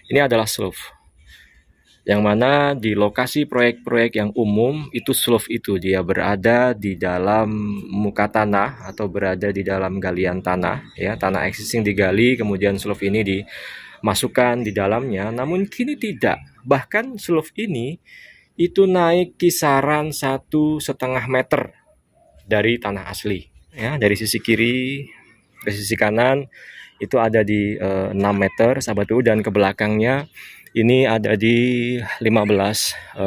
Ini adalah slope, yang mana di lokasi proyek-proyek yang umum itu slope itu dia berada di dalam muka tanah atau berada di dalam galian tanah, ya, tanah existing digali, kemudian slope ini dimasukkan di dalamnya. Namun kini tidak, bahkan slope ini itu naik kisaran 1,5 meter dari tanah asli, ya, dari sisi kiri ke sisi kanan itu ada di 6 meter sahabat PU, dan ke belakangnya ini ada di 15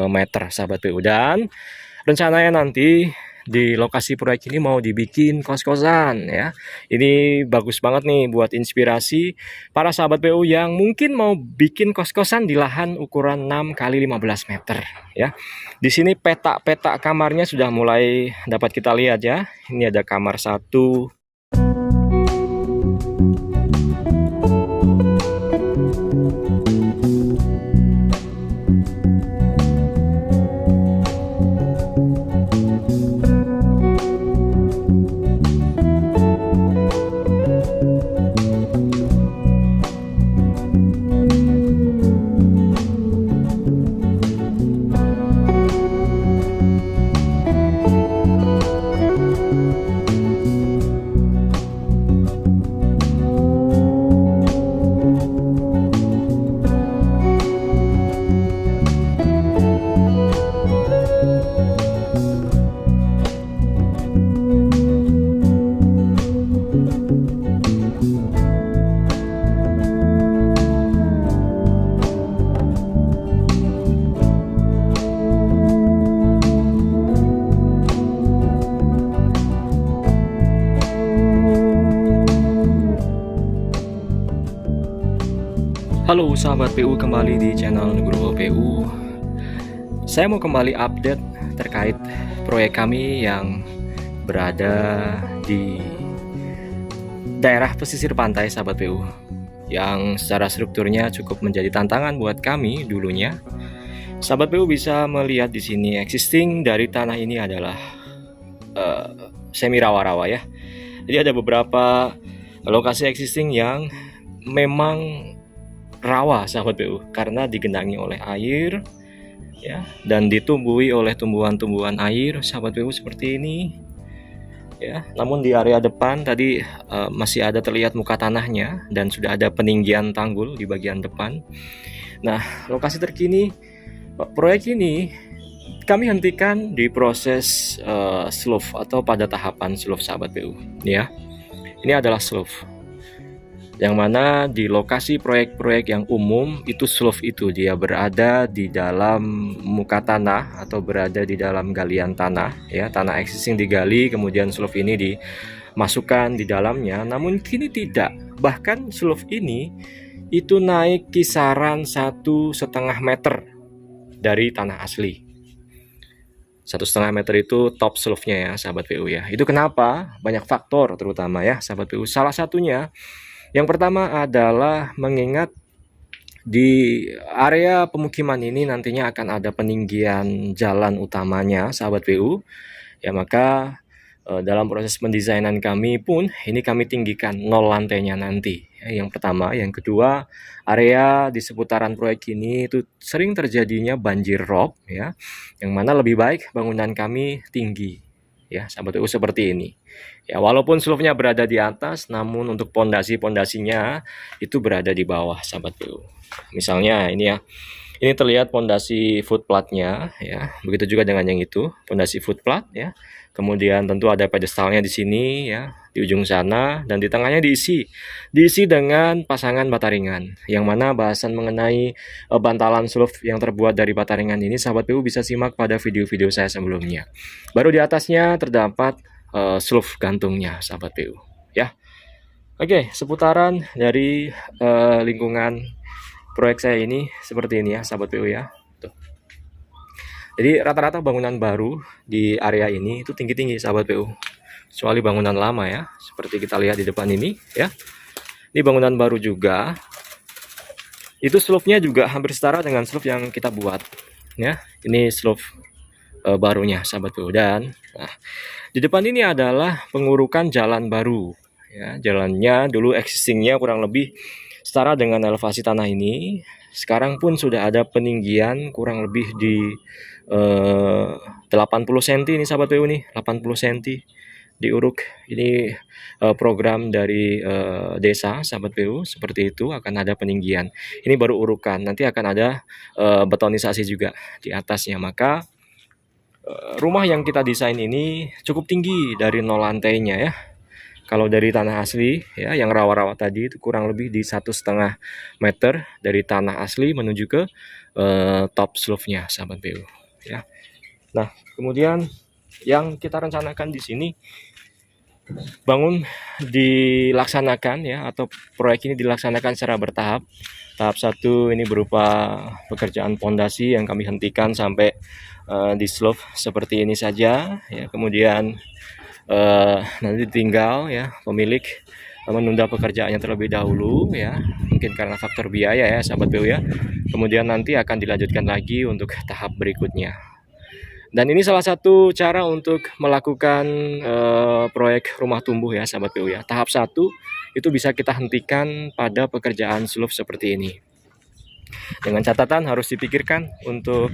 meter sahabat PU. Dan rencananya nanti di lokasi proyek ini mau dibikin kos-kosan, ya. Ini bagus banget nih buat inspirasi para sahabat PU yang mungkin mau bikin kos-kosan di lahan ukuran 6 kali 15 meter, ya. Di sini peta-peta kamarnya sudah mulai dapat kita lihat, ya. Ini ada kamar 1. Halo sahabat PU, kembali di channel Nugroho PU. Saya mau kembali update terkait proyek kami yang berada di daerah pesisir pantai sahabat PU, yang secara strukturnya cukup menjadi tantangan buat kami dulunya. Sahabat PU bisa melihat di sini existing dari tanah ini adalah semi rawa-rawa, ya. Jadi ada beberapa lokasi existing yang memang rawa sahabat PU karena digenangi oleh air, ya, dan ditumbuhi oleh tumbuhan-tumbuhan air sahabat PU seperti ini, ya. Namun di area depan tadi masih ada terlihat muka tanahnya dan sudah ada peninggian tanggul di bagian depan. Nah, lokasi terkini proyek ini kami hentikan di proses slope atau pada tahapan slope sahabat PU, ya. Ini adalah slope, yang mana di lokasi proyek-proyek yang umum itu slope itu dia berada di dalam muka tanah atau berada di dalam galian tanah, ya, tanah existing digali, kemudian slope ini dimasukkan di dalamnya. Namun kini tidak, bahkan slope ini itu naik kisaran 1,5 meter dari tanah asli. 1,5 meter itu top slope-nya, ya sahabat PU, ya. Itu kenapa? Banyak faktor terutama, ya sahabat PU. Salah satunya, yang pertama adalah mengingat di area pemukiman ini nantinya akan ada peninggian jalan utamanya sahabat PU, ya. Maka dalam proses pendesainan kami pun ini kami tinggikan 0 lantainya nanti, ya, yang pertama. Yang kedua, area di seputaran proyek ini itu sering terjadinya banjir rob, ya, yang mana lebih baik bangunan kami tinggi, ya sahabat PU, seperti ini. Ya, walaupun slope-nya berada di atas, namun untuk pondasinya itu berada di bawah sahabat PU. Misalnya ini, ya. Ini terlihat pondasi footplat-nya, ya. Begitu juga dengan yang itu, pondasi footplat, ya. Kemudian tentu ada pedestalnya di sini, ya, di ujung sana, dan di tengahnya diisi dengan pasangan bata ringan. Yang mana bahasan mengenai bantalan slope yang terbuat dari bata ringan ini sahabat PU bisa simak pada video-video saya sebelumnya. Baru di atasnya terdapat slope gantungnya sahabat PU, ya. Oke, seputaran dari lingkungan proyek saya ini seperti ini, ya sahabat PU, ya. Tuh. Jadi rata-rata bangunan baru di area ini itu tinggi-tinggi sahabat PU, kecuali bangunan lama, ya, seperti kita lihat di depan ini, ya. Ini bangunan baru juga, itu slope-nya juga hampir setara dengan slope yang kita buat, ya. Ini slope barunya sahabat PU. Dan di depan ini adalah pengurukan jalan baru, ya. Jalannya dulu existingnya kurang lebih setara dengan elevasi tanah ini. Sekarang pun sudah ada peninggian kurang lebih di 80 cm ini sahabat PU nih, 80 cm diuruk. Ini program dari desa sahabat PU, seperti itu akan ada peninggian. Ini baru urukan, nanti akan ada betonisasi juga di atasnya. Maka rumah yang kita desain ini cukup tinggi dari nol lantainya ya. Kalau dari tanah asli ya, yang rawa-rawa tadi itu kurang lebih di 1,5 meter dari tanah asli menuju ke top slope-nya sahabat PU ya. Nah, kemudian yang kita rencanakan di sini bangun dilaksanakan ya, atau proyek ini dilaksanakan secara bertahap. Tahap 1 ini berupa pekerjaan pondasi yang kami hentikan sampai di slope seperti ini saja ya. Kemudian nanti tinggal ya pemilik menunda pekerjaannya terlebih dahulu ya, mungkin karena faktor biaya ya sahabat PU ya. Kemudian nanti akan dilanjutkan lagi untuk tahap berikutnya. Dan ini salah satu cara untuk melakukan proyek rumah tumbuh ya sahabat PU ya. Tahap 1 itu bisa kita hentikan pada pekerjaan slope seperti ini. Dengan catatan harus dipikirkan untuk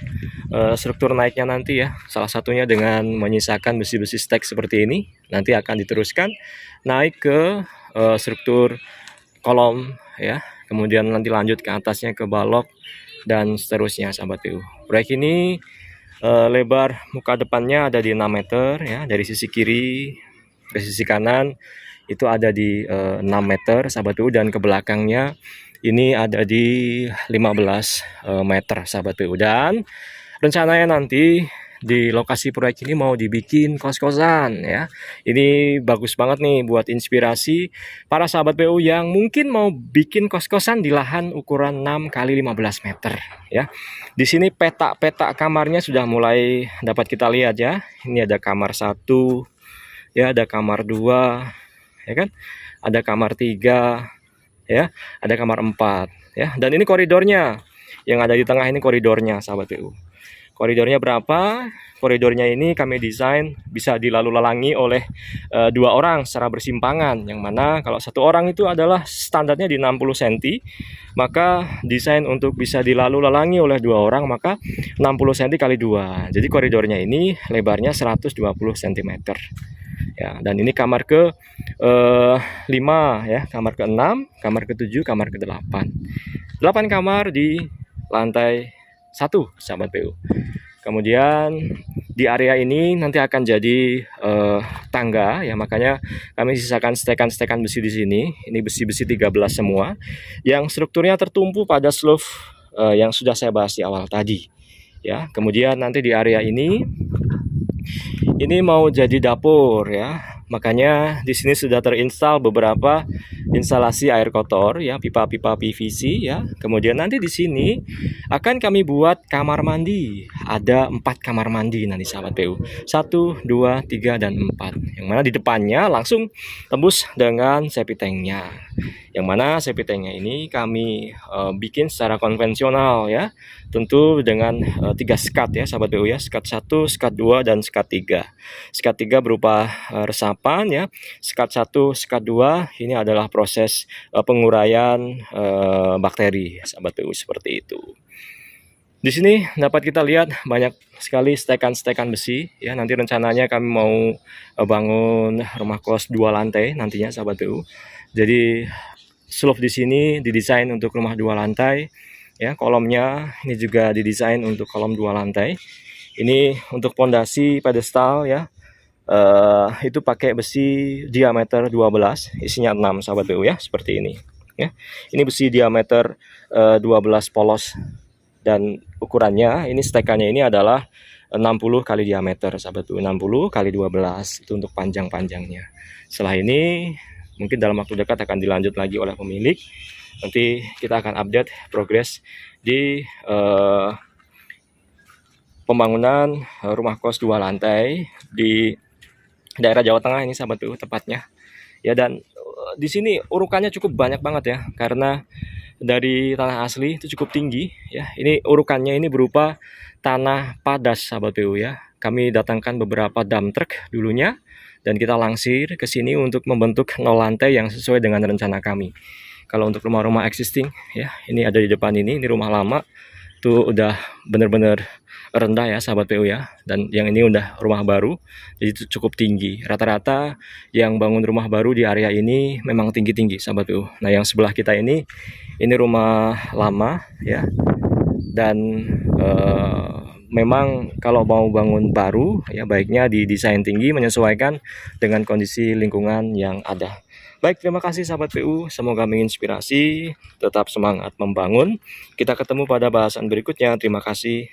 struktur naiknya nanti ya. Salah satunya dengan menyisakan besi-besi stek seperti ini. Nanti akan diteruskan naik ke struktur kolom ya. Kemudian nanti lanjut ke atasnya ke balok dan seterusnya sahabat PU. Proyek ini lebar muka depannya ada di 6 meter ya, dari sisi kiri ke sisi kanan itu ada di 6 meter sahabat PU, dan ke belakangnya ini ada di 15 meter sahabat PU. Dan rencananya nanti di lokasi proyek ini mau dibikin kos-kosan ya. Ini bagus banget nih buat inspirasi para sahabat PU yang mungkin mau bikin kos-kosan di lahan ukuran 6 kali 15 meter ya. Di sini peta-peta kamarnya sudah mulai dapat kita lihat ya. Ini ada kamar 1 ya, ada kamar 2 ya kan. Ada kamar 3 ya, ada kamar 4 ya. Dan ini koridornya. Yang ada di tengah ini koridornya sahabat PU. Koridornya berapa? Koridornya ini kami desain bisa dilalu-lalangi oleh 2 orang secara bersimpangan, yang mana kalau 1 orang itu adalah standarnya di 60 cm, maka desain untuk bisa dilalu-lalangi oleh 2 orang maka 60 cm kali 2. Jadi koridornya ini lebarnya 120 cm ya. Dan ini kamar ke 5 ya, kamar ke 6, kamar ke 7, kamar ke 8. 8 kamar di lantai 1 sahabat PU. Kemudian di area ini nanti akan jadi tangga ya, makanya kami sisakan stekan-stekan besi di sini. Ini besi-besi 13 semua yang strukturnya tertumpu pada slope yang sudah saya bahas di awal tadi ya. Kemudian nanti di area ini mau jadi dapur ya. Makanya di sini sudah terinstal beberapa instalasi air kotor ya, pipa-pipa PVC ya. Kemudian nanti di sini akan kami buat kamar mandi. Ada 4 kamar mandi nanti sahabat PU. 1, 2, 3 dan 4. Yang mana di depannya langsung tembus dengan septic tanknya. Yang mana septic tanknya ini kami bikin secara konvensional ya. Tentu dengan 3 skat ya sahabat PU ya. Skat 1, skat 2 dan skat 3. Skat 3 berupa resapan ya. Skat 1, skat 2 ini adalah proses penguraian bakteri sahabat PU, seperti itu. Di sini dapat kita lihat banyak sekali stekan-stekan besi ya. Nanti rencananya kami mau bangun rumah kos 2 lantai nantinya sahabat PU. Jadi slope di sini didesain untuk rumah 2 lantai ya. Kolomnya ini juga didesain untuk kolom 2 lantai. Ini untuk pondasi pedestal ya. Itu pakai besi diameter 12, isinya 6 sahabat PU ya, seperti ini ya. Ini besi diameter 12 polos, dan ukurannya ini stekannya ini adalah 60 kali diameter sahabat PU, 60 kali 12 itu untuk panjang-panjangnya. Setelah ini mungkin dalam waktu dekat akan dilanjut lagi oleh pemilik. Nanti kita akan update progres di pembangunan rumah kos 2 lantai di daerah Jawa Tengah ini sahabat PU tepatnya ya. Dan di sini urukannya cukup banyak banget ya, karena dari tanah asli itu cukup tinggi ya. Ini urukannya ini berupa tanah padas sahabat PU ya. Kami datangkan beberapa dump truck dulunya dan kita langsir ke sini untuk membentuk 0 lantai yang sesuai dengan rencana kami. Kalau untuk rumah-rumah existing ya, ini ada di depan ini rumah lama tuh udah bener-bener rendah ya sahabat PU ya, dan yang ini udah rumah baru jadi itu cukup tinggi. Rata-rata yang bangun rumah baru di area ini memang tinggi-tinggi sahabat PU. Nah yang sebelah kita ini rumah lama ya, dan memang kalau mau bangun baru ya baiknya didesain tinggi menyesuaikan dengan kondisi lingkungan yang ada. Baik, terima kasih sahabat PU, semoga menginspirasi, tetap semangat membangun. Kita ketemu pada bahasan berikutnya. Terima kasih.